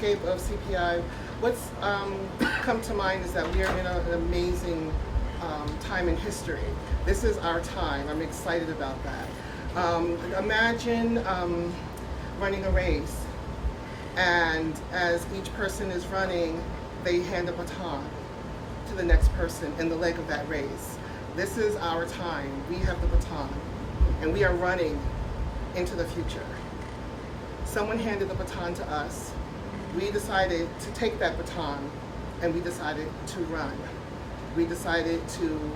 landscape of CPI, what's come to mind is that we are in an amazing time in history. This is our time. I'm excited about that. Imagine running a race, and as each person is running, they hand a baton to the next person in the leg of that race. This is our time. We have the baton, and we are running into the future. Someone handed the baton to us. We decided to take that baton, and we decided to run. We decided to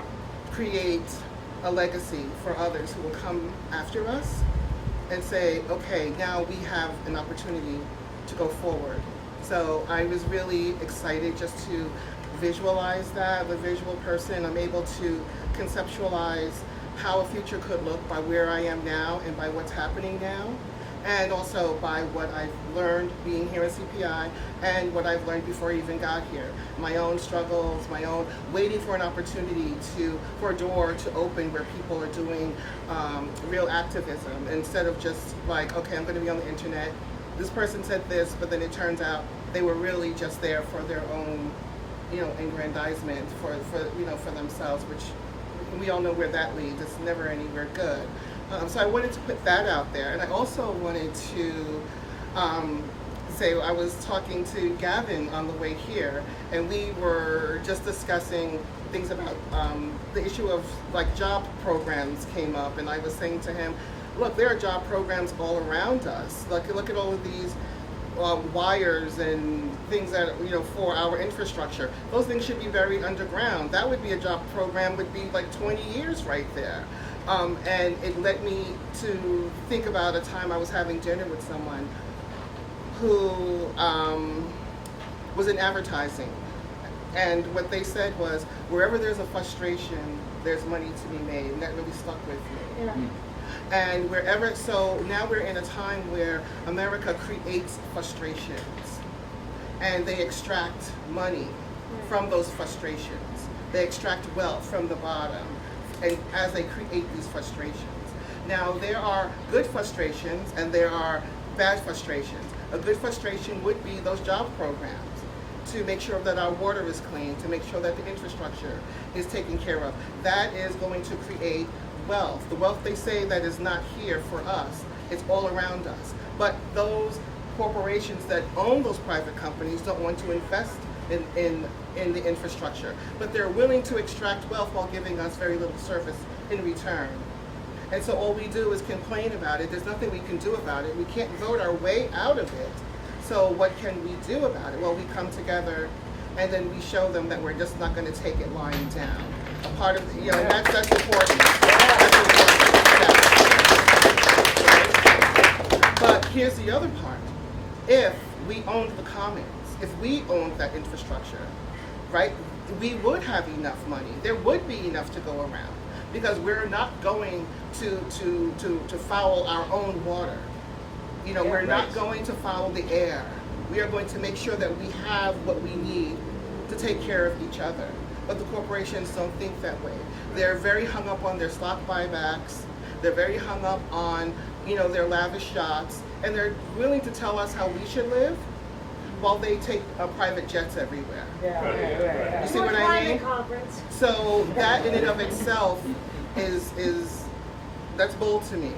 create a legacy for others who will come after us and say, okay, now we have an opportunity to go forward. So I was really excited just to visualize that. I'm a visual person. I'm able to conceptualize how a future could look by where I am now and by what's happening now, and also by what I've learned being here in CPI and what I've learned before I even got here. My own struggles, my own waiting for an opportunity for a door to open where people are doing real activism instead of just like, okay, I'm going to be on the internet. This person said this, but then it turns out they were really just there for their own, aggrandizement for themselves, which we all know where that leads. It's never anywhere good. So I wanted to put that out there, and I also wanted to say I was talking to Gavin on the way here, and we were just discussing things about the issue of like job programs came up, and I was saying to him, look, there are job programs all around us. Like, look at all of these wires and things that, for our infrastructure. Those things should be buried underground. That would be a job program, would be like 20 years right there. And it led me to think about a time I was having dinner with someone who was in advertising. And what they said was, wherever there's a frustration, there's money to be made. And that really stuck with me. Yeah. And so now we're in a time where America creates frustrations and they extract money from those frustrations. They extract wealth from the bottom and as they create these frustrations. Now there are good frustrations and there are bad frustrations. A good frustration would be those job programs to make sure that our water is clean, to make sure that the infrastructure is taken care of. That is going to create wealth. The wealth they say that is not here for us, it's all around us. But those corporations that own those private companies don't want to invest in the infrastructure, but they're willing to extract wealth while giving us very little service in return. And so all we do is complain about it. There's nothing we can do about it. We can't vote our way out of it. So what can we do about it? Well, we come together and then we show them that we're just not going to take it lying down. A part of, and that's important. But here's the other part. If we owned the commons, if we owned that infrastructure, right, we would have enough money. There would be enough to go around because we're not going to foul our own water. We're not going to foul the air. We are going to make sure that we have what we need to take care of each other. But the corporations don't think that way. They're very hung up on their stock buybacks. They're very hung up on, their lavish yachts, and they're willing to tell us how we should live while they take private jets everywhere. Yeah. You see what I mean? Conference. So that in and of itself is that's bold to me.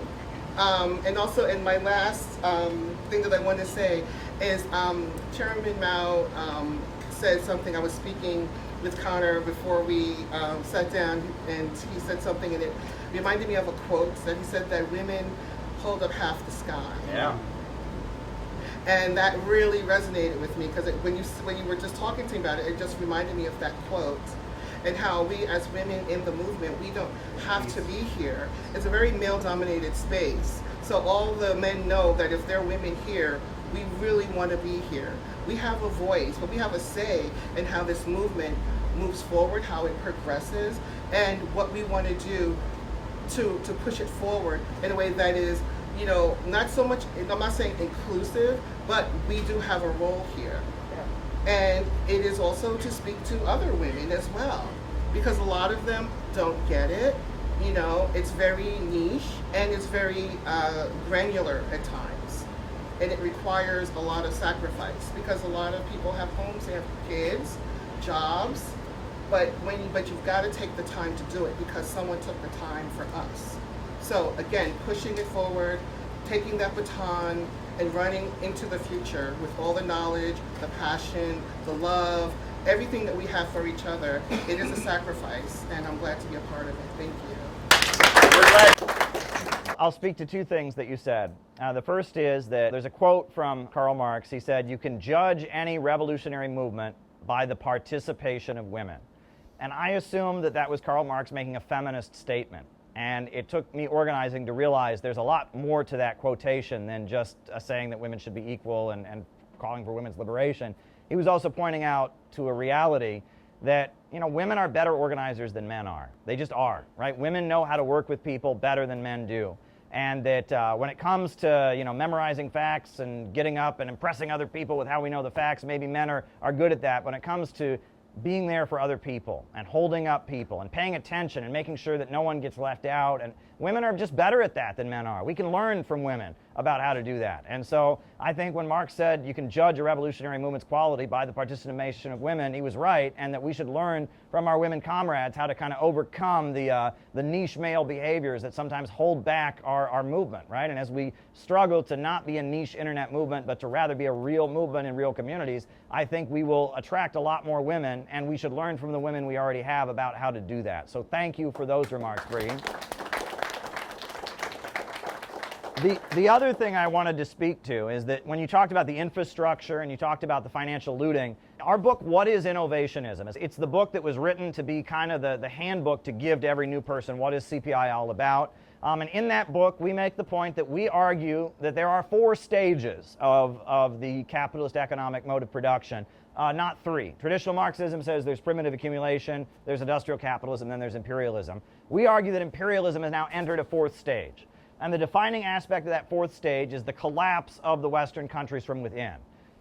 And also, in my last thing that I want to say is Chairman Mao said something. I was speaking with Connor before we sat down, and he said something, and it reminded me of a quote that he said that women hold up half the sky. Yeah. And that really resonated with me because when you were just talking to me about it, it just reminded me of that quote. And how we as women in the movement, we don't have to be here. It's a very male-dominated space. So all the men know that if there are women here, we really want to be here. We have a voice, but we have a say in how this movement moves forward, how it progresses, and what we want to do to push it forward in a way that is, not so much, I'm not saying inclusive, but we do have a role here. And it is also to speak to other women as well, because a lot of them don't get it. It's very niche and it's very granular at times. and it requires a lot of sacrifice because a lot of people have homes, they have kids, jobs, but you've got to take the time to do it because someone took the time for us. So again, pushing it forward, taking that baton and running into the future with all the knowledge, the passion, the love, everything that we have for each other. It is a sacrifice, and I'm glad to be a part of it. Thank you. I'll speak to two things that you said. The first is that there's a quote from Karl Marx. He said, "You can judge any revolutionary movement by the participation of women." And I assumed that that was Karl Marx making a feminist statement. And it took me organizing to realize there's a lot more to that quotation than just saying that women should be equal and calling for women's liberation. He was also pointing out to a reality that, you know, women are better organizers than men are. They just are, right? Women know how to work with people better than men do. And that when it comes to, you know, memorizing facts and getting up and impressing other people with how we know the facts, maybe men are good at that. When it comes to being there for other people and holding up people and paying attention and making sure that no one gets left out, and women are just better at that than men are. We can learn from women about how to do that. And so I think when Marx said you can judge a revolutionary movement's quality by the participation of women, he was right, and that we should learn from our women comrades how to kind of overcome the niche male behaviors that sometimes hold back our movement, right? And as we struggle to not be a niche internet movement, but to rather be a real movement in real communities, I think we will attract a lot more women, and we should learn from the women we already have about how to do that. So thank you for those remarks, Bree. The other thing I wanted to speak to is that when you talked about the infrastructure and you talked about the financial looting, our book, What is Innovationism? It's the book that was written to be kind of the handbook to give to every new person, what is CPI all about? And in that book, we make the point that we argue that there are 4 stages of the capitalist economic mode of production, not 3. Traditional Marxism says there's primitive accumulation, there's industrial capitalism, then there's imperialism. We argue that imperialism has now entered a 4th stage. And the defining aspect of that 4th stage is the collapse of the Western countries from within.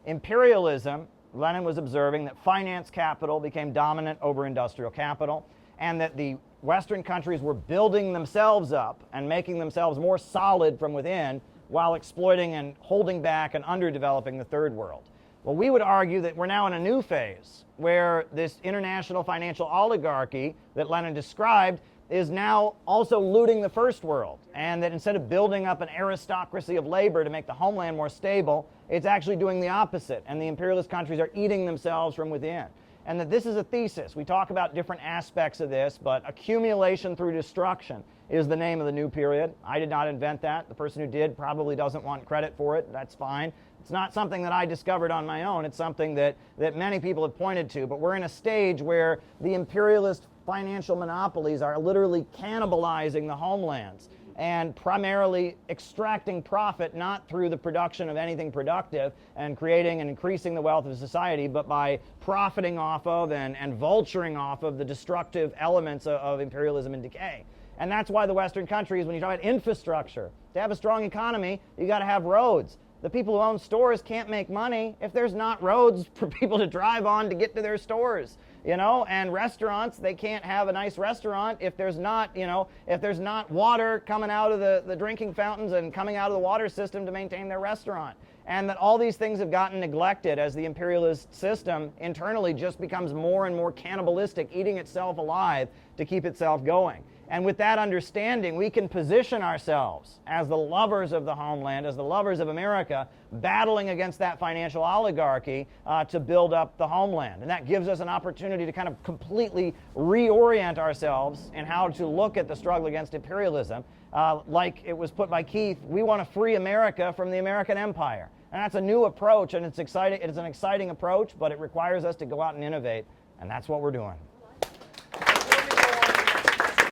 Imperialism, Lenin was observing that finance capital became dominant over industrial capital, and that the Western countries were building themselves up and making themselves more solid from within while exploiting and holding back and underdeveloping the Third World. Well, we would argue that we're now in a new phase where this international financial oligarchy that Lenin described is now also looting the First World, and that instead of building up an aristocracy of labor to make the homeland more stable, it's actually doing the opposite, and the imperialist countries are eating themselves from within. And that this is a thesis. We talk about different aspects of this, but accumulation through destruction is the name of the new period. I did not invent that. The person who did probably doesn't want credit for it. That's fine. It's not something that I discovered on my own. It's something that many people have pointed to, but we're in a stage where the imperialist financial monopolies are literally cannibalizing the homelands and primarily extracting profit not through the production of anything productive and creating and increasing the wealth of society, but by profiting off of and vulturing off of the destructive elements of imperialism and decay. And that's why the Western countries, when you talk about infrastructure, to have a strong economy, you got to have roads. The people who own stores can't make money if there's not roads for people to drive on to get to their stores, you know, and restaurants, they can't have a nice restaurant if there's not, you know, if there's not water coming out of the drinking fountains and coming out of the water system to maintain their restaurant. And that all these things have gotten neglected as the imperialist system internally just becomes more and more cannibalistic, eating itself alive to keep itself going. And with that understanding, we can position ourselves as the lovers of the homeland, as the lovers of America, battling against that financial oligarchy to build up the homeland. And that gives us an opportunity to kind of completely reorient ourselves in how to look at the struggle against imperialism. Like it was put by Keith, we want to free America from the American empire. And that's a new approach, and it's exciting. It's an exciting approach, but it requires us to go out and innovate, and that's what we're doing.